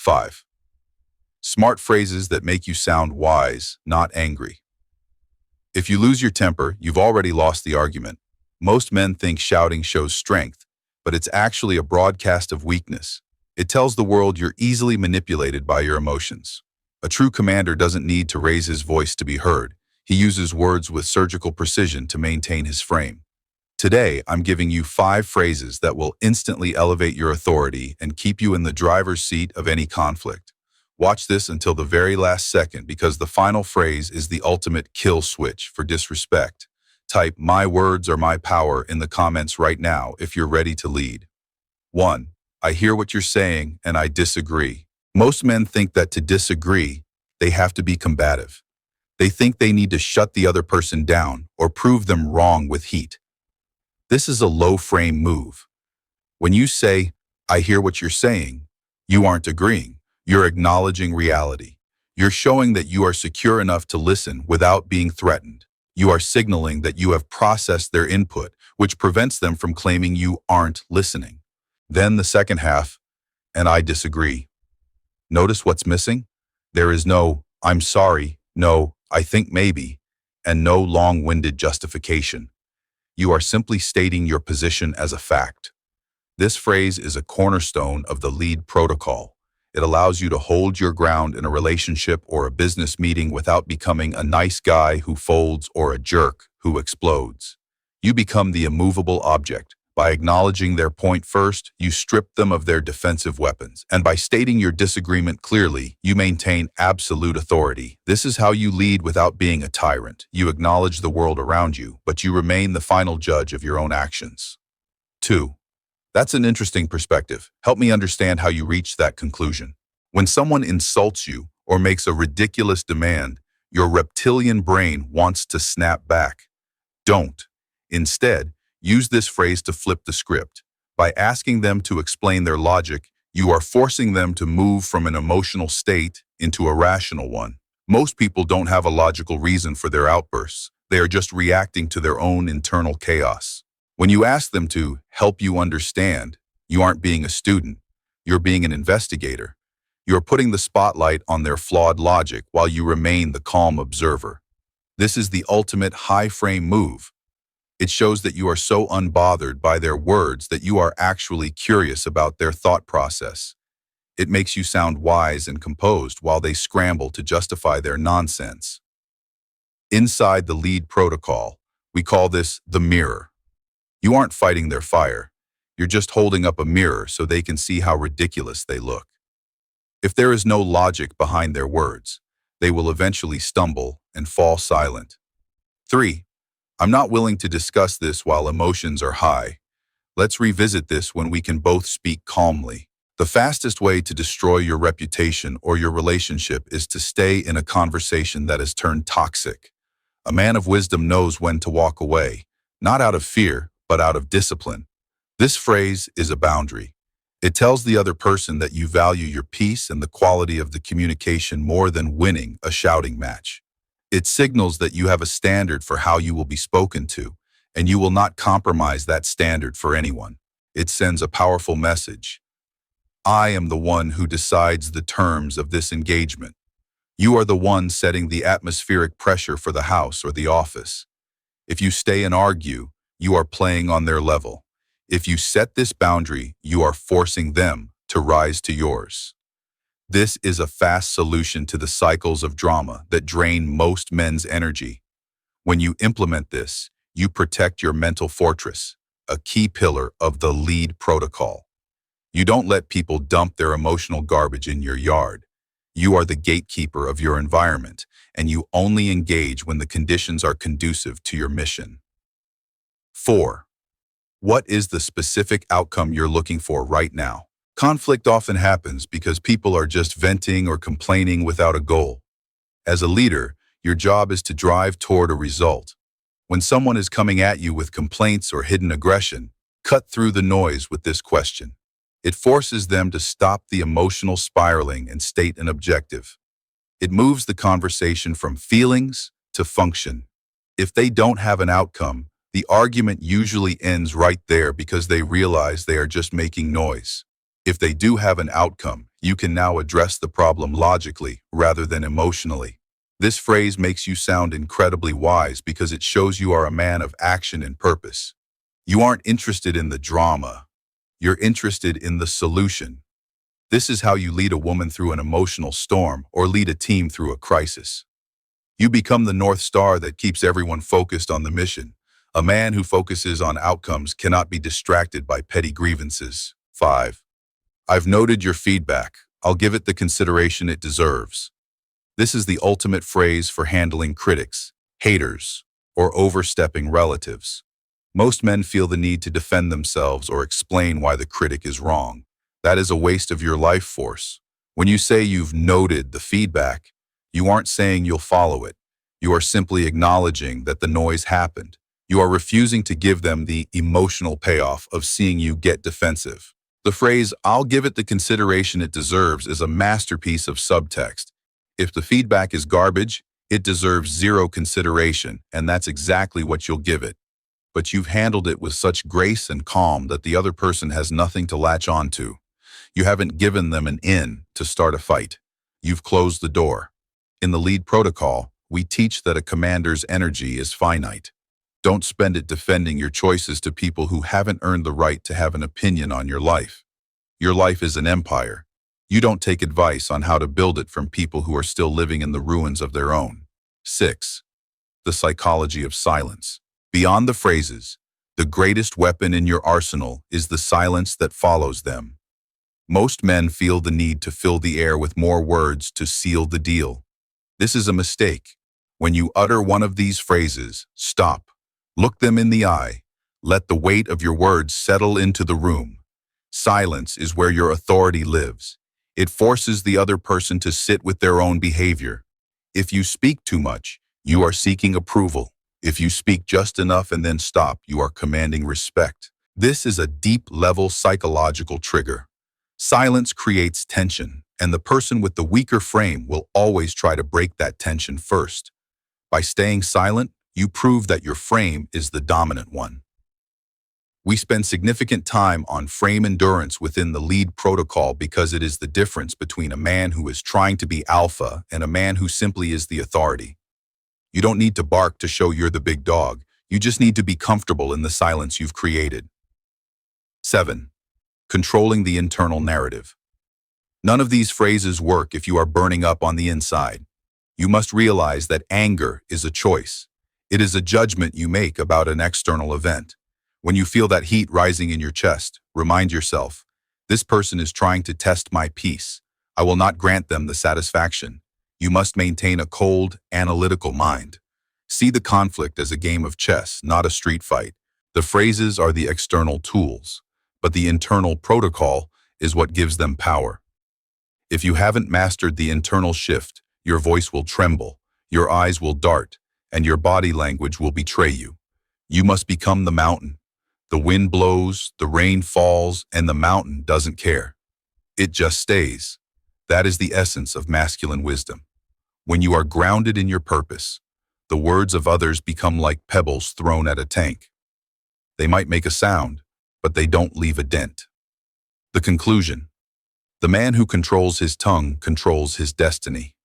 5. Smart phrases that make you sound wise, not angry. If you lose your temper, you've already lost the argument. Most men think shouting shows strength, but it's actually a broadcast of weakness. It tells the world you're easily manipulated by your emotions. A true commander doesn't need to raise his voice to be heard. He uses words with surgical precision to maintain his frame. Today, I'm giving you 5 phrases that will instantly elevate your authority and keep you in the driver's seat of any conflict. Watch this until the very last second because the final phrase is the ultimate kill switch for disrespect. Type "my words are my power" in the comments right now if you're ready to lead. 1. I hear what you're saying and I disagree. Most men think that to disagree, they have to be combative. They think they need to shut the other person down or prove them wrong with heat. This is a low frame move. When you say, "I hear what you're saying," you aren't agreeing. You're acknowledging reality. You're showing that you are secure enough to listen without being threatened. You are signaling that you have processed their input, which prevents them from claiming you aren't listening. Then the second half, "and I disagree." Notice what's missing? There is no "I'm sorry," no "I think maybe," and no long-winded justification. You are simply stating your position as a fact. This phrase is a cornerstone of the lead protocol. It allows you to hold your ground in a relationship or a business meeting without becoming a nice guy who folds or a jerk who explodes. You become the immovable object. By acknowledging their point first, you strip them of their defensive weapons. And by stating your disagreement clearly, you maintain absolute authority. This is how you lead without being a tyrant. You acknowledge the world around you, but you remain the final judge of your own actions. 2. That's an interesting perspective. Help me understand how you reach that conclusion. When someone insults you or makes a ridiculous demand, your reptilian brain wants to snap back. Don't. Instead, use this phrase to flip the script. By asking them to explain their logic, you are forcing them to move from an emotional state into a rational one. Most people don't have a logical reason for their outbursts. They are just reacting to their own internal chaos. When you ask them to help you understand, you aren't being a student. You're being an investigator. You're putting the spotlight on their flawed logic while you remain the calm observer. This is the ultimate high-frame move. It shows that you are so unbothered by their words that you are actually curious about their thought process. It makes you sound wise and composed while they scramble to justify their nonsense. Inside the lead protocol, we call this the mirror. You aren't fighting their fire. You're just holding up a mirror so they can see how ridiculous they look. If there is no logic behind their words, they will eventually stumble and fall silent. 3. I'm not willing to discuss this while emotions are high. Let's revisit this when we can both speak calmly. The fastest way to destroy your reputation or your relationship is to stay in a conversation that has turned toxic. A man of wisdom knows when to walk away, not out of fear, but out of discipline. This phrase is a boundary. It tells the other person that you value your peace and the quality of the communication more than winning a shouting match. It signals that you have a standard for how you will be spoken to, and you will not compromise that standard for anyone. It sends a powerful message. I am the one who decides the terms of this engagement. You are the one setting the atmospheric pressure for the house or the office. If you stay and argue, you are playing on their level. If you set this boundary, you are forcing them to rise to yours. This is a fast solution to the cycles of drama that drain most men's energy. When you implement this, you protect your mental fortress, a key pillar of the lead protocol. You don't let people dump their emotional garbage in your yard. You are the gatekeeper of your environment, and you only engage when the conditions are conducive to your mission. 4. What is the specific outcome you're looking for right now? Conflict often happens because people are just venting or complaining without a goal. As a leader, your job is to drive toward a result. When someone is coming at you with complaints or hidden aggression, cut through the noise with this question. It forces them to stop the emotional spiraling and state an objective. It moves the conversation from feelings to function. If they don't have an outcome, the argument usually ends right there because they realize they are just making noise. If they do have an outcome, you can now address the problem logically rather than emotionally. This phrase makes you sound incredibly wise because it shows you are a man of action and purpose. You aren't interested in the drama. You're interested in the solution. This is how you lead a woman through an emotional storm or lead a team through a crisis. You become the North Star that keeps everyone focused on the mission. A man who focuses on outcomes cannot be distracted by petty grievances. 5. I've noted your feedback. I'll give it the consideration it deserves. This is the ultimate phrase for handling critics, haters, or overstepping relatives. Most men feel the need to defend themselves or explain why the critic is wrong. That is a waste of your life force. When you say you've noted the feedback, you aren't saying you'll follow it. You are simply acknowledging that the noise happened. You are refusing to give them the emotional payoff of seeing you get defensive. The phrase, "I'll give it the consideration it deserves," is a masterpiece of subtext. If the feedback is garbage, it deserves zero consideration, and that's exactly what you'll give it. But you've handled it with such grace and calm that the other person has nothing to latch on to. You haven't given them an in to start a fight. You've closed the door. In the lead protocol, we teach that a commander's energy is finite. Don't spend it defending your choices to people who haven't earned the right to have an opinion on your life. Your life is an empire. You don't take advice on how to build it from people who are still living in the ruins of their own. 6. The psychology of silence. Beyond the phrases, the greatest weapon in your arsenal is the silence that follows them. Most men feel the need to fill the air with more words to seal the deal. This is a mistake. When you utter one of these phrases, stop. Look them in the eye. Let the weight of your words settle into the room. Silence is where your authority lives. It forces the other person to sit with their own behavior. If you speak too much, you are seeking approval. If you speak just enough and then stop, you are commanding respect. This is a deep-level psychological trigger. Silence creates tension, and the person with the weaker frame will always try to break that tension first. By staying silent, you prove that your frame is the dominant one. We spend significant time on frame endurance within the lead protocol because it is the difference between a man who is trying to be alpha and a man who simply is the authority. You don't need to bark to show you're the big dog. You just need to be comfortable in the silence you've created. 7. Controlling the internal narrative. None of these phrases work if you are burning up on the inside. You must realize that anger is a choice. It is a judgment you make about an external event. When you feel that heat rising in your chest, remind yourself, this person is trying to test my peace. I will not grant them the satisfaction. You must maintain a cold, analytical mind. See the conflict as a game of chess, not a street fight. The phrases are the external tools, but the internal protocol is what gives them power. If you haven't mastered the internal shift, your voice will tremble, your eyes will dart, and your body language will betray you. You must become the mountain. The wind blows, the rain falls, and the mountain doesn't care. It just stays. That is the essence of masculine wisdom. When you are grounded in your purpose, the words of others become like pebbles thrown at a tank. They might make a sound, but they don't leave a dent. The conclusion. The man who controls his tongue controls his destiny.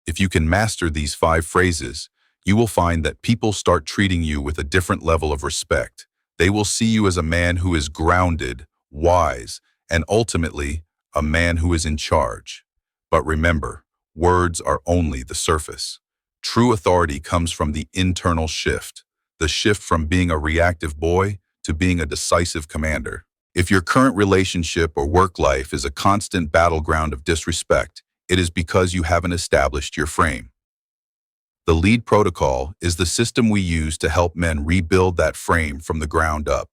If you can master these 5 phrases, you will find that people start treating you with a different level of respect. They will see you as a man who is grounded, wise, and ultimately, a man who is in charge. But remember, words are only the surface. True authority comes from the internal shift, the shift from being a reactive boy to being a decisive commander. If your current relationship or work life is a constant battleground of disrespect, it is because you haven't established your frame. The lead protocol is the system we use to help men rebuild that frame from the ground up.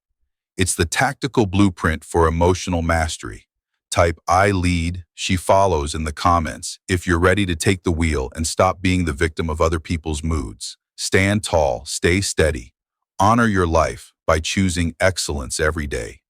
It's the tactical blueprint for emotional mastery. Type "I lead, she follows" in the comments if you're ready to take the wheel and stop being the victim of other people's moods. Stand tall, stay steady. Honor your life by choosing excellence every day.